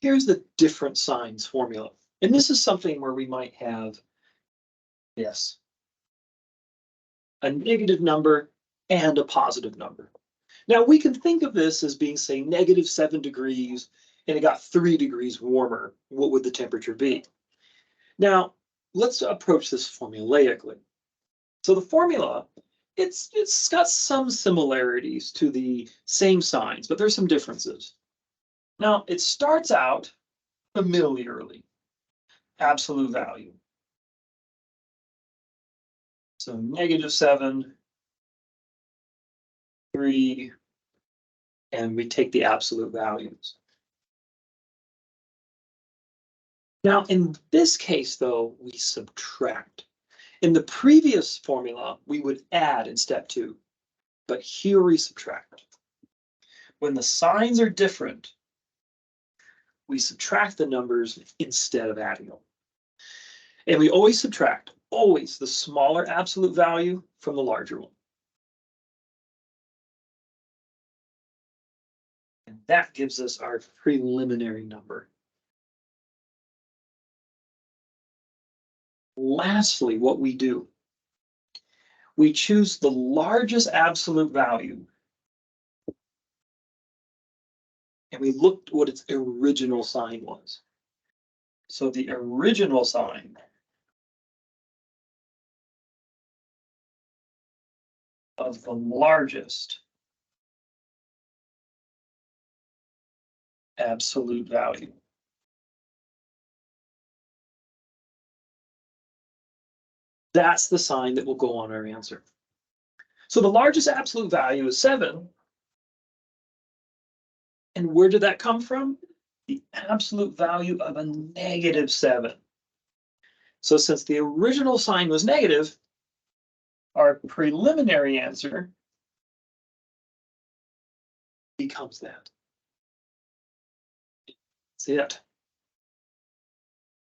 here's the different signs formula. And this is something where we might have this, a negative number and a positive number. Now we can think of this as being, say, -7 degrees, and it got 3 degrees warmer. What would the temperature be? Now, let's approach this formulaically. So the formula, it's got some similarities to the same signs, but there's some differences. Now, it starts out familiarly, absolute value. So -7, 3, and we take the absolute values. Now, in this case, though, we subtract. In the previous formula, we would add in step 2, but here we subtract. When the signs are different, we subtract the numbers instead of adding them. And we always subtract, always, the smaller absolute value from the larger one. And that gives us our preliminary number. Lastly, what we do, we choose the largest absolute value, and we looked what its original sign was. So the original sign of the largest absolute value. That's the sign that will go on our answer. So the largest absolute value is 7. And where did that come from? The absolute value of a -7. So since the original sign was negative, our preliminary answer becomes that. That's it.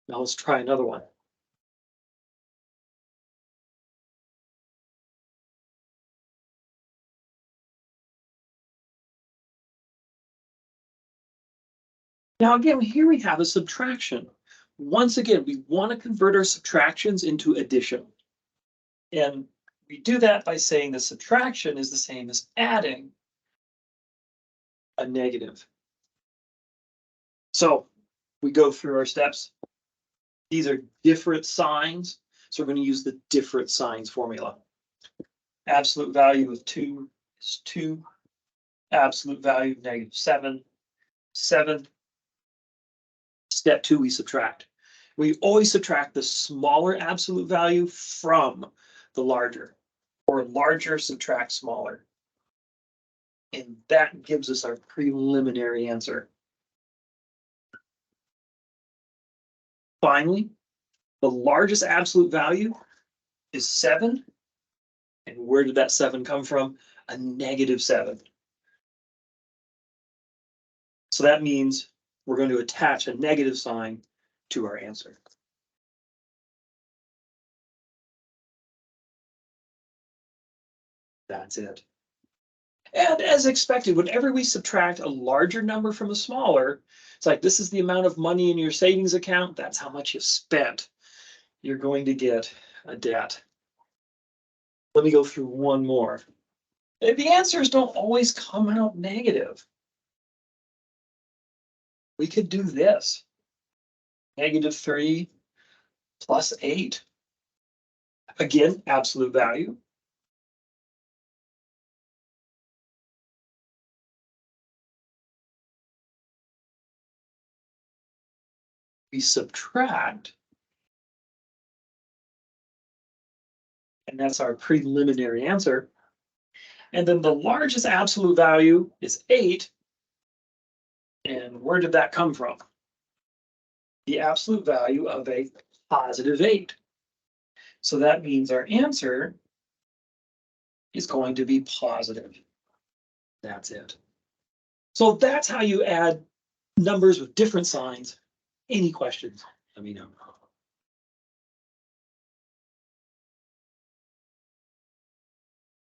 Now let's try another one. Now again, here we have a subtraction. Once again, we want to convert our subtractions into addition. And we do that by saying the subtraction is the same as adding a negative. So we go through our steps. These are different signs, so we're going to use the different signs formula. Absolute value of 2 is 2. Absolute value of -7, 7. Step 2, we subtract. We always subtract the smaller absolute value from the larger, or larger subtract smaller. And that gives us our preliminary answer. Finally, the largest absolute value is 7. And where did that 7 come from? A -7. So that means we're going to attach a negative sign to our answer. That's it. And as expected, whenever we subtract a larger number from a smaller, it's like, this is the amount of money in your savings account. That's how much you've spent. You're going to get a debt. Let me go through one more. The answers don't always come out negative. We could do this. -3 plus 8. Again, absolute value. We subtract, and that's our preliminary answer. And then the largest absolute value is 8. And where did that come from? The absolute value of a +8. So that means our answer is going to be positive. That's it. So that's how you add numbers with different signs. Any questions? Let me know.